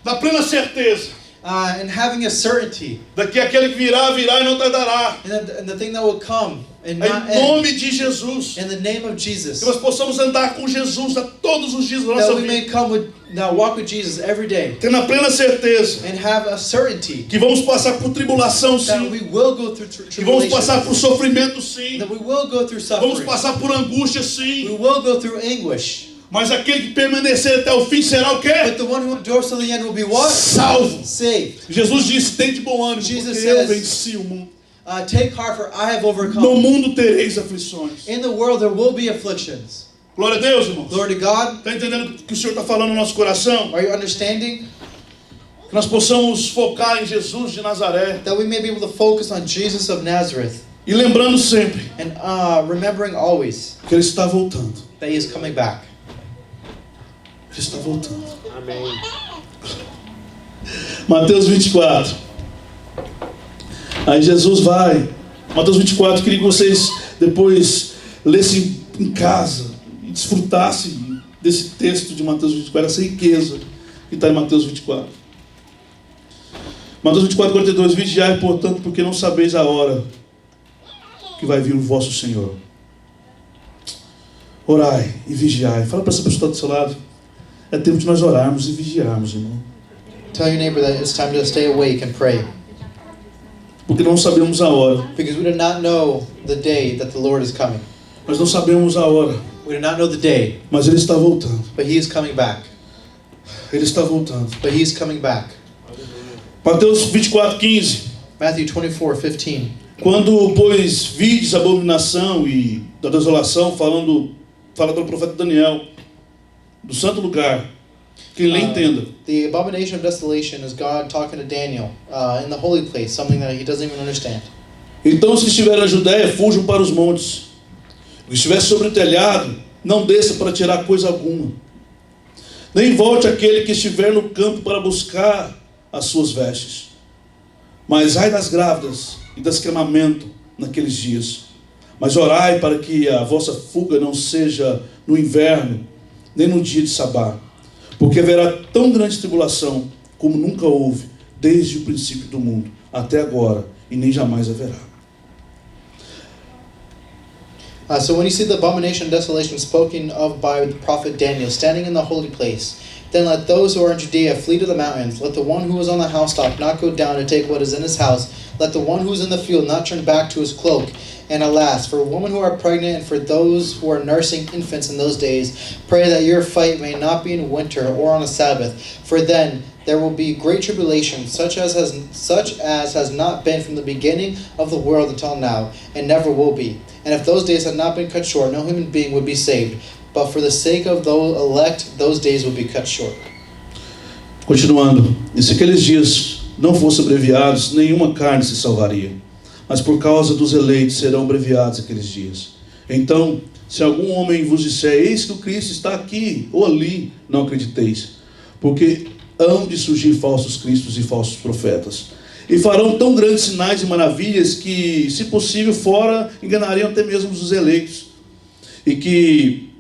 na plena certeza and having a certainty, de que aquele que virá, virá e não tardará. and the thing that will come and not Em end. nome de Jesus. In the name of Jesus. Que nós possamos andar com Jesus a todos os dias da nossa That we vida. may come with now walk with Jesus every day Tendo a plena certeza and have a certainty que vamos passar por tribulação, that sim. we will go through Que vamos passar tribulation, por sofrimento, sim. that we will go through Vamos suffering, passar por angústia, we sim. will go through anguish. Mas aquele que permanecer até o fim será o quê? But the one who endures to the end will be what? Salvo. Saved. Jesus disse: tem de bom ânimo, Jesus porque eu says, venci o mundo. Take heart, for I have No overcome. mundo tereis aflições. In the world there will be afflictions. Glória a Deus, irmãos. Glory to God. Está entendendo o que o Senhor está falando no nosso coração? Are you understanding? Que nós possamos focar em Jesus de Nazaré. That we may be able to focus on Jesus of Nazareth E lembrando sempre and remembering always que Ele está voltando. that He is coming back. Ele está voltando. Amém. Mateus 24. Aí Jesus vai. Mateus 24, queria que vocês depois lessem em casa e desfrutassem desse texto de Mateus 24, essa riqueza que está em Mateus 24. Mateus 24, 42. Vigiai, portanto, porque não sabeis a hora que vai vir o vosso Senhor. Orai e vigiai. Fala para essa pessoa que está do seu lado. É tempo de nós orarmos e vigiarmos, irmão. Tell your neighbor that it's time to stay awake and pray. Porque não sabemos a hora. Because we do not know the day that the Lord is coming. Nós não sabemos a hora, We do not know the day, mas Ele está voltando. but He is coming back. Ele está voltando. But He is coming back. Mateus 24, 15. Matthew 24:15. Quando, pois, vides a abominação e da desolação, fala pelo profeta Daniel, do santo lugar, quem lê entenda. The abomination of desolation is God talking to Daniel in the holy place, something that he doesn't even understand. Então, se estiver na Judéia, fujam para os montes. O que estiver sobre o telhado, não desça para tirar coisa alguma. Nem volte aquele que estiver no campo para buscar as suas vestes. Mas ai das grávidas e das que amamentam naqueles dias. Mas orai para que a vossa fuga não seja no inverno, nem no dia de Sabá. Porque haverá tão grande tribulação como nunca houve, desde o princípio do mundo, até agora, e nem jamais haverá. So when you see the abomination and desolation spoken of by the prophet Daniel standing in the holy place, then let those who are in Judea flee to the mountains. Let the one who is on the housetop not go down to take what is in his house. Let the one who is in the field not turn back to his cloak. And alas, for women who are pregnant and for those who are nursing infants in those days, pray that your fight may not be in winter or on a Sabbath. For then there will be great tribulation, such as has not been from the beginning of the world until now, and never will be. And if those days had not been cut short, no human being would be saved. But for the sake of those elect, those days will be cut short. Continuando. E se aqueles dias não fossem abreviados, nenhuma carne se salvaria. Mas por causa dos eleitos serão abreviados aqueles dias. Então, se algum homem vos disser, eis que o Cristo está aqui ou ali, não acrediteis. Porque hão de surgir falsos cristos e falsos profetas. E farão tão grandes sinais e maravilhas que, se possível, fora enganariam até mesmo os eleitos. E que,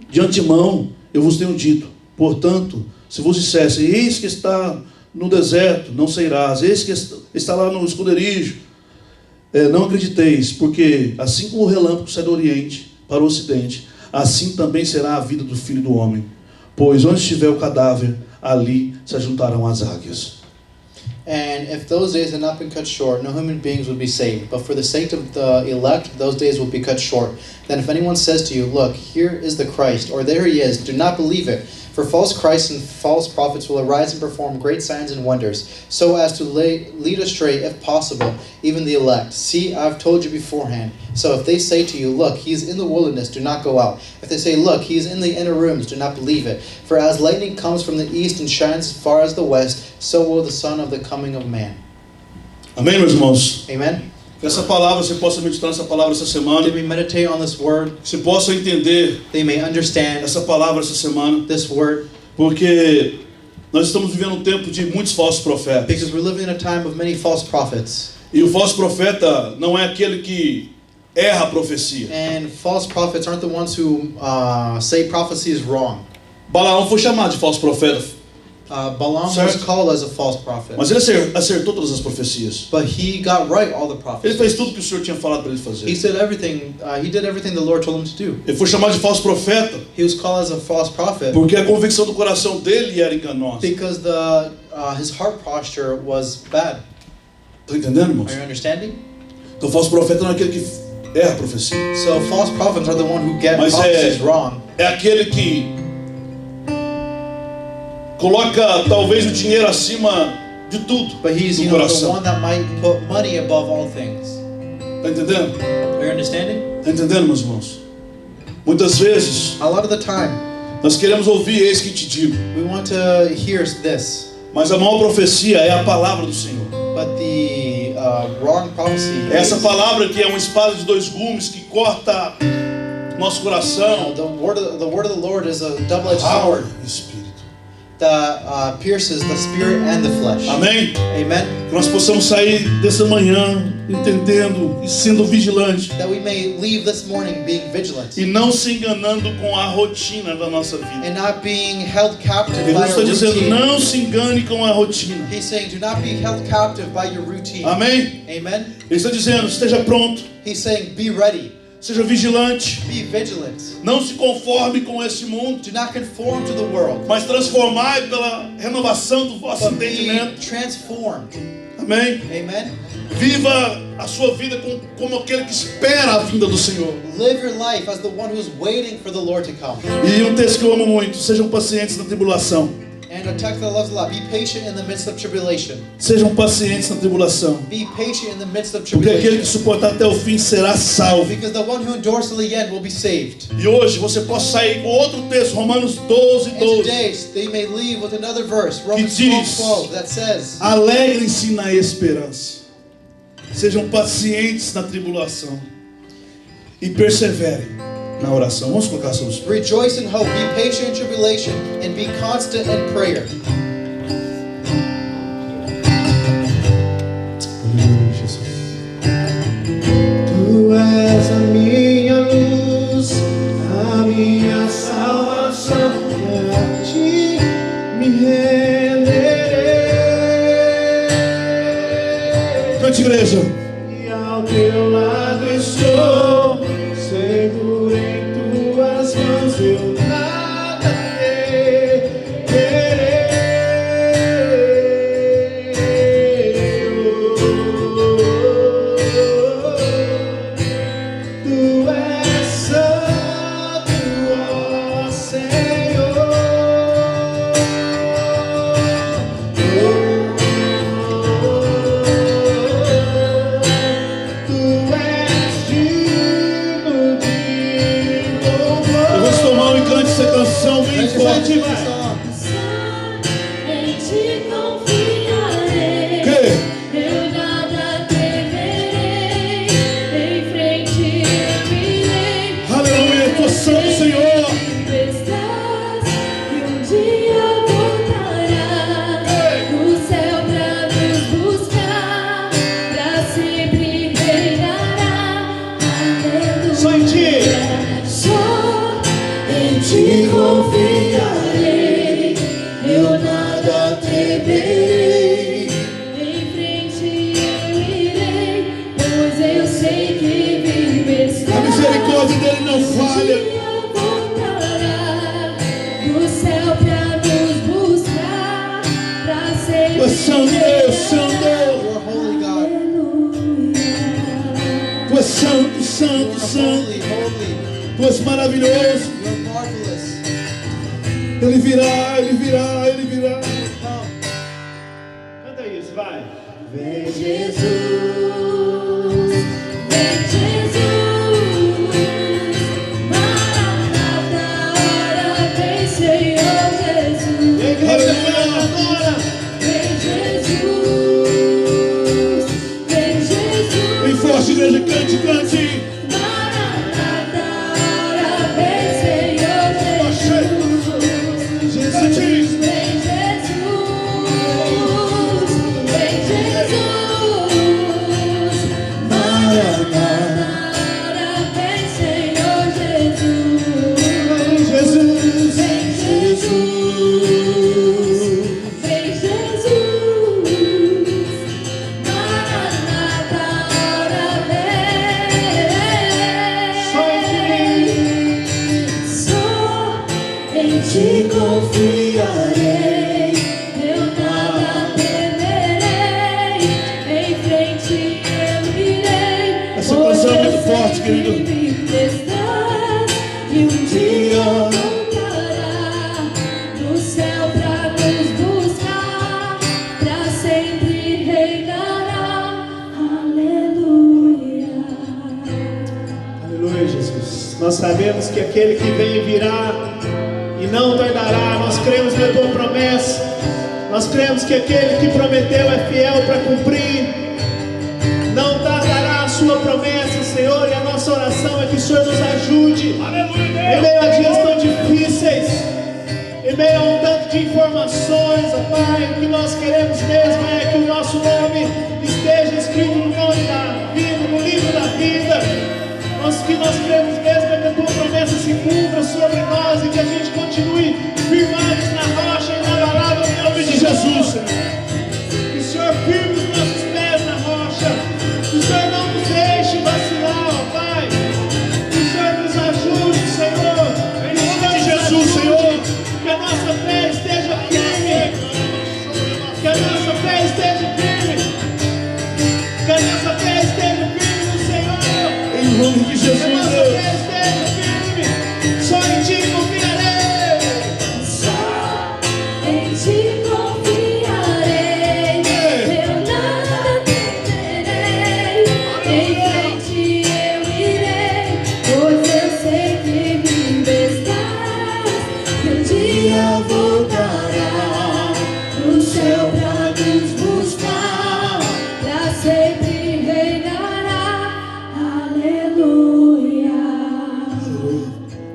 de antemão, eu vos tenho dito, portanto, se vos dissessem, eis que está no deserto, não sairás, eis que está lá no esconderijo, não acrediteis, porque assim como o relâmpago sai do oriente para o ocidente, assim também será a vida do Filho do Homem. Pois onde estiver o cadáver, ali se ajuntarão as águias. And if those days had not been cut short, no human beings would be saved. But for the sake of the elect, those days will be cut short. Then if anyone says to you, look, here is the Christ, or there he is, do not believe it. For false Christs and false prophets will arise and perform great signs and wonders, so as to lead astray, if possible, even the elect. See, I've told you beforehand. So if they say to you, look, he is in the wilderness, do not go out. If they say, look, he is in the inner rooms, do not believe it. For as lightning comes from the east and shines as far as the west, so will the Son of the coming of man. Amém, meus irmãos? Amen? Que essa palavra, você possa meditar nessa palavra essa semana. That we meditate on this word, Que você possa entender they may understand essa palavra essa semana. this word, Porque nós estamos vivendo um tempo de muitos falsos profetas. because we're living in a time of many false prophets. E o falso profeta não é aquele que erra a profecia. And false prophets aren't the ones who say prophecy is wrong. Balaão foi chamado de falso profeta, Balaam was Certo. called as a false prophet. mas ele acertou todas as profecias. But he got right all the Ele prophecies. fez tudo que o Senhor tinha falado para ele He fazer. said everything, he did everything the Lord told him to do. Ele foi chamado de falso profeta He was called as a false prophet porque a convicção do coração dele era enganosa. because his heart posture was bad. Tá entendendo, irmãos? Are you understanding? Então, o falso profeta não é aquele que erra a profecia. So false prophets are the one who get Mas prophecies wrong. é aquele que coloca talvez o dinheiro acima de tudo But he's, do the coração. one that might put money above all things. Tá entendendo? Are you understanding? Tá entendendo, meus irmãos? Muitas vezes A lot of the time, nós queremos ouvir eis que te digo, we want to hear this, mas a maior profecia é a palavra do Senhor. but the wrong prophecy É essa is palavra que é uma espada de dois gumes que corta nosso coração. the word of the Lord is a double-edged Alma sword e espírito. that pierces the spirit and the flesh. Amém? Amen. Que nós possamos sair dessa manhã entendendo e sendo vigilante That we may leave this morning being vigilant e não se enganando com a rotina da nossa vida. and not being held captive Jesus by está our dizendo, routine. não se engane com a rotina. He's saying, do not be held captive by your routine. Amém? Amen. Ele está dizendo, esteja pronto, He's saying, be ready, seja vigilante, be vigilant. não se conforme com esse mundo, Do not conform to the world, mas transformai pela renovação do vosso but be entendimento. transformed. Amém? Amen. Viva a sua vida como aquele que espera a vinda do Senhor. Live your life as the one who's waiting for the Lord to come. E um texto que eu amo muito, sejam pacientes na tribulação. And a text that I love a lot, be patient in the midst of tribulation. Sejam pacientes na tribulação. Be patient in the midst of Porque aquele que tribulation. suportar até o fim será salvo. Because the one who endures to the end will be saved. E hoje você pode sair com outro texto, Romanos 12, And 12. today they may leave with another verse, Romans diz- 12, that says, Alegrem-se na esperança. Sejam pacientes na tribulação. E perseverem na oração. Vamos colocar sobre isso. rejoice in hope, be patient in tribulation, and be constant in prayer. Tu és a minha luz, a minha salvação, e a ti me renderei. Cante, igreja. E ao teu lado estou, seguro em tuas mãos, eu nada temerei. Tu és santo, ó Senhor. Tu és digno de louvor. Levante sua mão e cante essa canção bem Let's recite forte. this song. Em ti confiarei, Que? eu nada temerei, em frente irei. Aleluia, tua santo, Senhor. Estás e um dia voltará do céu pra nos buscar, pra sempre reinará. Aleluia. Só em ti. Só em ti confiarei, eu nada temerei. Em frente eu irei, pois eu sei que vivo está. A misericórdia dele não falha. Um dia voltará do céu pra nos buscar, pra sempre. Tu és santo, Deus, santo. You are holy, God. Aleluia. Tu és santo, You santo, are santo. holy, holy. Tu és maravilhoso. You are marvelous. Ele virá, ele virá, ele virá. Come. Canta isso, vai. Vem Jesus, vem Jesus, Maranata, hora vem Senhor Jesus. E a igreja Aleluia. agora. Vem Jesus, vem Jesus, Bem forte, confiarei, eu nada temerei, em frente eu irei. Essa canção é muito forte, querido. E um dia voltará do céu pra nos buscar, pra sempre reinará. Aleluia. Aleluia, Jesus. Nós sabemos que aquele que vem virá e não tardará. Nós cremos na tua promessa. Nós cremos que aquele que prometeu é fiel para cumprir. Não tardará a sua promessa, Senhor. E a nossa oração é que o Senhor nos ajude. Aleluia. Em meio a dias tão difíceis, em meio a um tanto de informações, ó Pai, o que nós queremos mesmo é que o nosso nome esteja escrito no nome da vida, no livro da vida. O que nós queremos mesmo é que a tua promessa se cumpra sobre nós e que a gente continue firmados na rocha e inabalável em nome de Jesus, Senhor. Que o Senhor firme os nossos pés na rocha. Que o Senhor não nos deixe vacilar, ó Pai. Que o Senhor nos ajude, Senhor. Em nome de Jesus, Senhor. Que a nossa fé esteja firme. Que a nossa fé esteja firme. Que a nossa fé esteja firme no Senhor. Em nome de Jesus, Que a nossa Deus. fé esteja firme. Só em Ti confiarei. Só em Ti confiarei, eu nada temerei, em frente eu irei, pois eu sei que vivo estás, que um dia voltará do céu pra nos buscar, pra sempre reinará. Aleluia.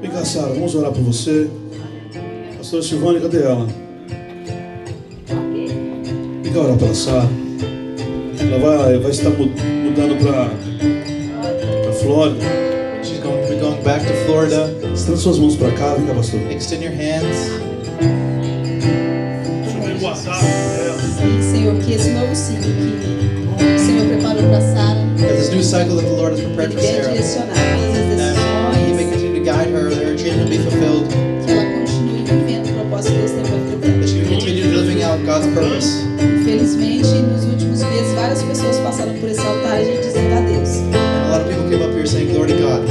Vem cá, Sara, vamos orar por você. Pastora Silvane, cadê ela? Vem cá orar pela Sara. Ela vai estar mudando para Flórida. She's going to be going back to Florida. Estenda suas mãos para cá, vem cá, pastor. Extend your hands. Sim, Senhor, que esse novo ciclo que o Senhor preparou para Sara, That this new cycle that the Lord has prepared Ele for venha Sarah. direcionar todas as That He may decisões, continue to guide her, that her dream will be fulfilled. que ela continue vivendo o propósito que Deus tem para a vida dela. That she will continue living out God's purpose. Infelizmente, nos últimos meses, várias pessoas passaram por esse altar e a gente dizendo adeus. And a lot of people came up here saying glory to God.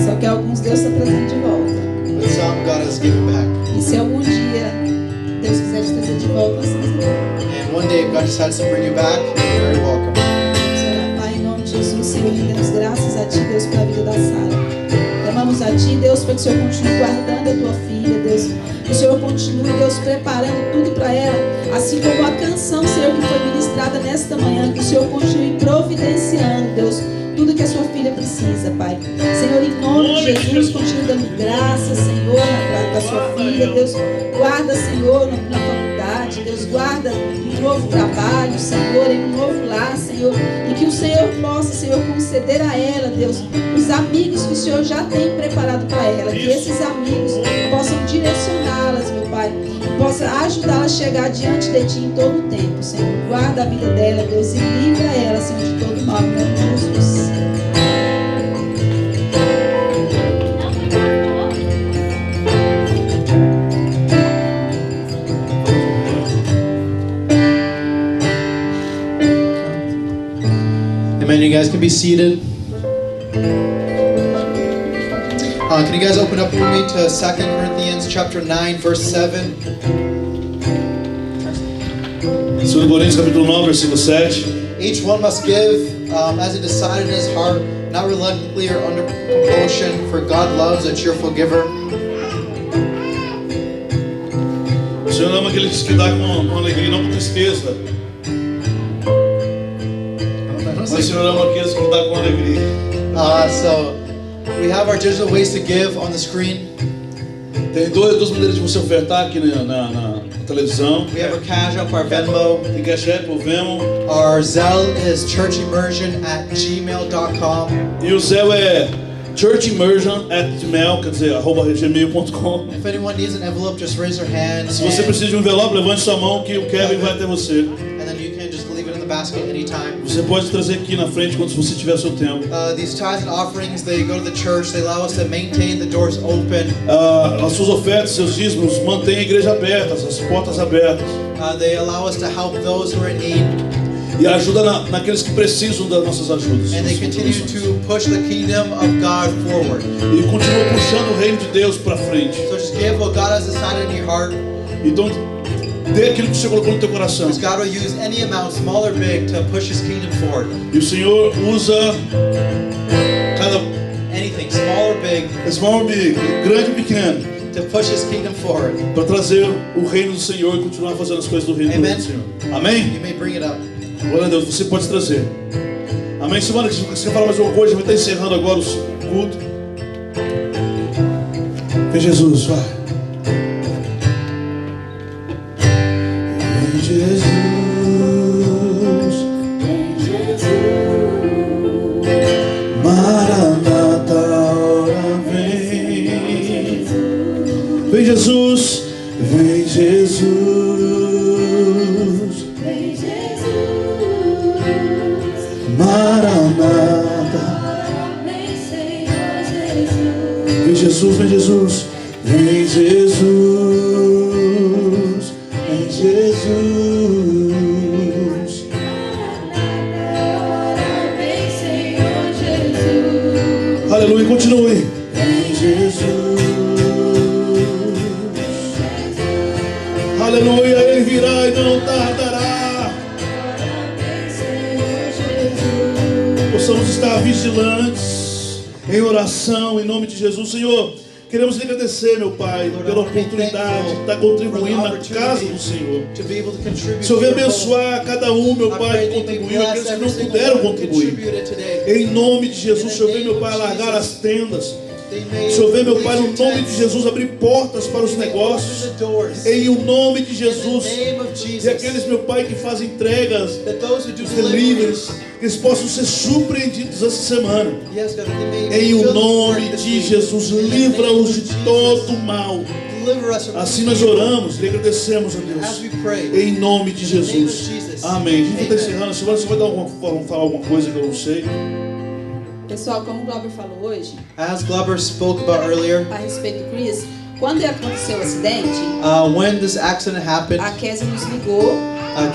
Só que alguns Deus está trazendo de volta. But some God has given back. E se algum dia Deus quiser te trazer de volta, nós estamos aqui. And one day if God decides to bring you back, you're very welcome. Vamos orar, Pai, em nome de Jesus, Senhor, rendemos graças a Ti, Deus, pela vida da Sara. Clamamos a Ti, Deus, para que o Senhor continue guardando a Tua filha, Deus. Que o Senhor continue, Deus, preparando tudo para ela. Assim como a canção, Senhor, que foi ministrada nesta manhã. Que o Senhor continue providenciando, Deus, tudo que a sua filha precisa, Pai. Senhor, em nome de Jesus, continue dando graça, Senhor, para sua filha, Deus. Guarda, Senhor, na faculdade, Deus, guarda em um novo trabalho, Senhor, em um novo lar, Senhor. E que o Senhor possa, Senhor, conceder a ela, Deus, os amigos que o Senhor já tem preparado para ela. Que esses amigos possam direcioná-las, meu Pai. Possa ajudá-la a chegar diante de Ti em todo o tempo, Senhor. Guarda a vida dela, Deus, e livra ela, Senhor, de todo mal, em nome de Jesus. Amen. You guys can be seated. Can you guys open up with me to 2 Corinthians chapter 9, verse 7? 2 Coríntios capítulo 9, versículo 7. Each one must give as he decided in his heart, not reluctantly or under compulsion, for God loves a cheerful giver. O Senhor ama aqueles que dá com alegria, não com tristeza. Mas o Senhor ama aqueles que dá com alegria. So we have our digital ways to give on the screen. Tem duas maneiras de você ofertar aqui na televisão. We have our Cash App, our Venmo. Tem Cash App, o Venmo. Our Zelle is churchimmersion@gmail.com. E o Zé é churchimmersion@gmail, quer dizer, @gmail.com. If anyone needs an envelope, just raise your hand. Se você precisa de um envelope, levante sua mão que o Kevin vai até você. And then you can just leave it in the basket anytime. Você pode trazer aqui na frente quando você tiver seu tempo. These tithes and offerings, they go to the church. They allow us to maintain the doors open. As suas ofertas, seus dízimos, mantém a igreja aberta, as portas abertas. They allow us to help those who are in need. E ajuda naqueles que precisam das nossas ajudas. And they continue to push the kingdom of God forward. E continua puxando o reino de Deus para frente. So just give what God has decided in your heart. Então, dê aquilo que você colocou no teu coração. Because God will use any amount, small or big, to push His kingdom forward. E o Senhor usa Anything, small or big, small or big, grande ou pequeno, to push His kingdom forward. para trazer o reino do Senhor e continuar fazendo as coisas do reino Amen. do Senhor. Amém? You may bring it up. Glória a Deus, você pode trazer. Amém? Semana, se você quer falar mais alguma coisa, vai estar encerrando agora o culto. Vem Jesus, vai. Vem Jesus. Maranata, ora vem. Vem Jesus, vem Jesus. Maranata. Vem Jesus, vem Jesus, vem Jesus, vem Jesus. Aleluia, continue. Vem Jesus. Aleluia, Ele virá e não tardará. Possamos estar vigilantes em oração em nome de Jesus. Senhor, queremos lhe agradecer, meu Pai, pela oportunidade de estar contribuindo na casa do Senhor. To be able to contribute. O Senhor venha abençoar cada um, meu Pai, que contribuiu, aqueles que não puderam contribuir. Em nome de Jesus, o Senhor venha, meu Pai, alargar as tendas. O Senhor venha, meu Pai, no nome de Jesus, abrir portas para os negócios. Em o nome de Jesus. E aqueles, meu Pai, que fazem entregas, os deliveries, que eles possam ser surpreendidos essa semana. Em o nome de Jesus, livra-os de todo mal. Assim nós oramos, lhe agradecemos a Deus. Em nome de Jesus. Amém. A gente está encerrando. Semana você vai falar alguma coisa que eu não sei? Pessoal, como o Glauber falou hoje, As Glover spoke about earlier, a respeito do Chris, quando aconteceu o acidente, when this accident happened, a Kézia nos ligou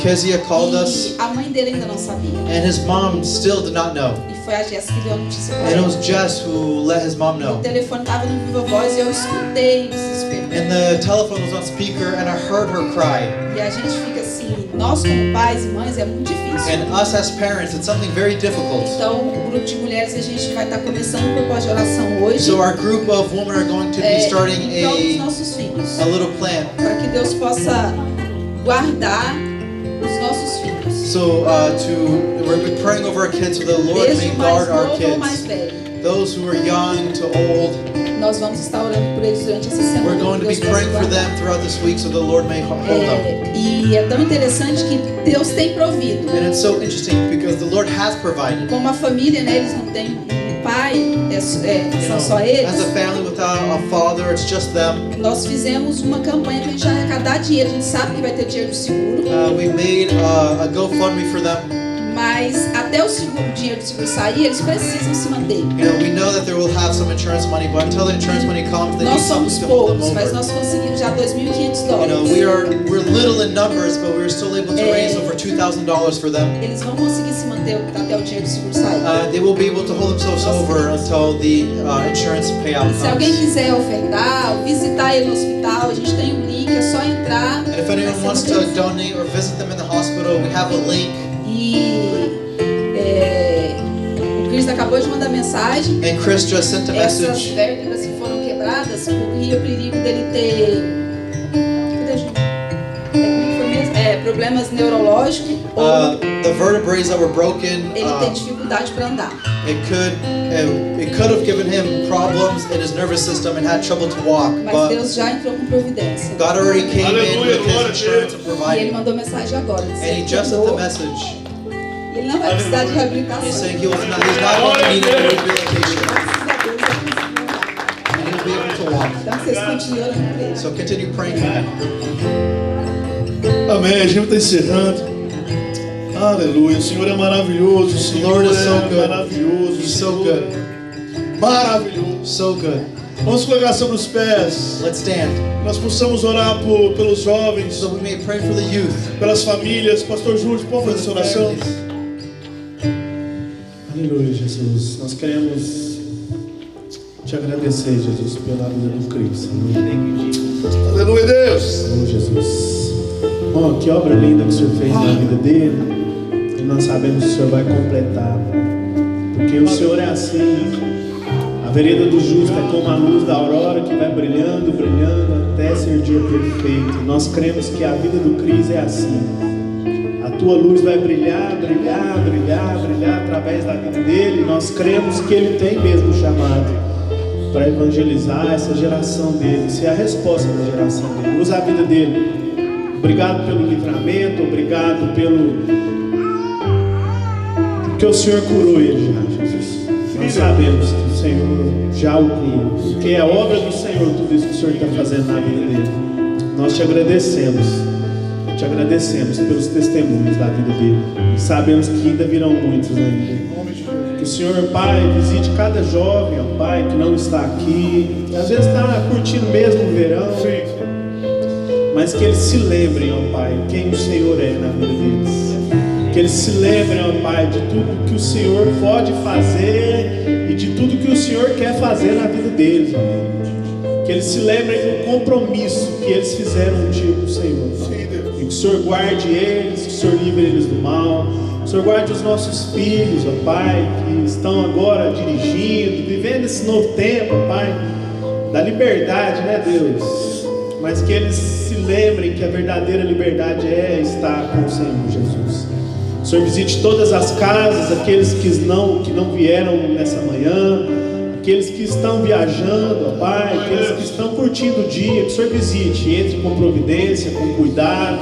Kezia called us, e a mãe dele ainda não sabia. and his mom still did not know. E foi a Jéssica que deu a notícia para And it ele. was Jess who let his mom O know. telefone estava no Viva Voz e eu escutei o desespero. And the telephone was on speaker, and I heard her cry. E a gente fica assim, nós como pais e mães é muito difícil. And us as parents, it's something very difficult. Então, o grupo de mulheres a gente vai estar começando o propósito de oração hoje. So our group of women are going to be starting em prol dos a nossos filhos, little plan. para que Deus possa guardar os nossos filhos. So we're praying over our kids so the Lord Desde may o mais guard our novo ao mais kids. velho. Those who are young to old, Nós vamos estar orando por eles durante essa semana. we're going to be Deus possa praying for guardar. them throughout this week so the Lord may hold them. E é tão interessante que Deus tem provido. And it's so interesting because the Lord has provided. Como a família, né, eles não têm um pai, You são know, só eles. as a family without a father, it's just them. Nós fizemos uma campanha para a gente arrecadar dinheiro. A gente sabe que vai ter dinheiro do seguro, We made a GoFundMe for them. mas até o dinheiro do seguro sair, eles precisam se manter. You know, we know that they will have some insurance money, but until the insurance money comes, they Nós need something somos to hold them poucos, mas over. nós conseguimos já $2.500. You know, we're little in numbers, but we're still able to raise over $2,000 for them. Eles vão conseguir se manter até o dinheiro do seguro sair. They will be able to hold themselves over until the insurance payout Se alguém comes. quiser ofertar ou visitar ele no hospital, a gente tem um link, é só entrar. And if anyone wants to donate or visit them in the hospital, we have a link. O Chris acabou de mandar mensagem. And Chris just sent a Essas message. vértebras que foram quebradas, corria o perigo dele ter. Cadê a gente? Como que foi mesmo? Problemas neurológicos ou The vertebrae that were broken, ele tem dificuldade para andar. it could have given him problems in his nervous system and had trouble to walk, Mas but Deus já entrou com providência. God already came in Hallelujah, with glória a his insurance and E ele provided. mandou mensagem agora. And he Dizendo just que sent the andou, message. e ele não vai precisar de He's reabilitação. saying he's not going to need any rehabilitation, Graças a Deus, ele conseguiu andar. and he'll be able to walk. Então vocês continuam orando por ele. So continue praying for him. Amém. A gente está encerrando. Aleluia. O Senhor é maravilhoso. O Senhor Lord is so é good. maravilhoso. He's so Senhor good. é maravilhoso. So good. Vamos colocar sobre os pés. Let's stand Nós possamos orar pelos jovens, so we may pray for the youth. pelas famílias. Pastor Júlio, pode For fazer essa the oração? families. Aleluia, Jesus. Nós queremos te agradecer, Jesus, pela vida do Cristo. Aleluia, Deus. Oh, Jesus. Oh, que obra linda que o Senhor fez na vida dele. E nós sabemos que o Senhor vai completar. Porque o Senhor é assim. A vereda do justo é como a luz da aurora que vai brilhando, brilhando até ser dia perfeito. Nós cremos que a vida do Cristo é assim. A tua luz vai brilhar, brilhar, brilhar, brilhar através da vida dele. Nós cremos que ele tem mesmo chamado para evangelizar essa geração dele, ser a resposta da geração dele. Usa a vida dele. Obrigado pelo livramento, obrigado porque o Senhor curou ele já, Jesus. Nós sabemos que o Senhor já o curou, porque é obra do Senhor tudo isso que o Senhor está fazendo na vida dele. Nós te agradecemos pelos testemunhos da vida dele. E sabemos que ainda virão muitos ainda. Que o Senhor, Pai, visite cada jovem, ó Pai, que não está aqui, que às vezes está curtindo mesmo o verão, mas que eles se lembrem, ó Pai, quem o Senhor é na vida deles. Que eles se lembrem, ó Pai, de tudo que o Senhor pode fazer e de tudo que o Senhor quer fazer na vida deles, ó Pai. Que eles se lembrem do compromisso que eles fizeram um dia com o Senhor, Pai. E que o Senhor guarde eles, que o Senhor livre eles do mal. O Senhor guarde os nossos filhos, ó Pai, que estão agora dirigindo, vivendo esse novo tempo, ó Pai, da liberdade, né, Deus? Mas que eles se lembrem que a verdadeira liberdade é estar com o Senhor Jesus. O Senhor visite todas as casas, aqueles que não vieram nessa manhã, aqueles que estão viajando, ó Pai, aqueles que estão curtindo o dia, que o Senhor visite, entre com providência, com cuidado,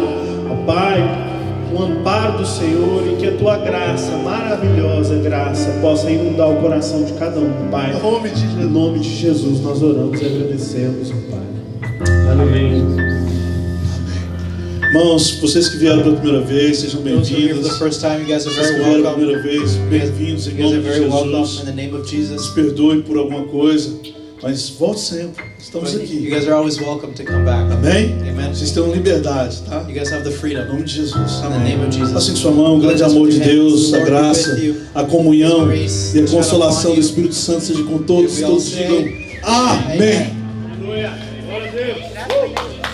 ó Pai, com o amparo do Senhor, e que a Tua graça, maravilhosa graça, possa inundar o coração de cada um, Pai. Em nome de Jesus nós oramos e agradecemos, ó Pai. Amém. Irmãos, vocês que vieram pela primeira vez, sejam Those who are here for the bem-vindos. first time, you guys are Vocês que very vieram pela welcome. primeira vez, bem-vindos em You guys nome are de very welcome Jesus. in the name of Nos Jesus. perdoe por alguma coisa, mas volte sempre. Estamos You aqui. guys are always welcome to come back. Amém? Amen. Vocês têm liberdade, tá? You guys have the Em freedom. nome de Jesus. In the name of Jesus. Assim com sua mão, o grande amor de Deus, a graça, a comunhão e a consolação do Espírito Santo seja com todos. Todos digam amém. Aleluia. Glória a Deus.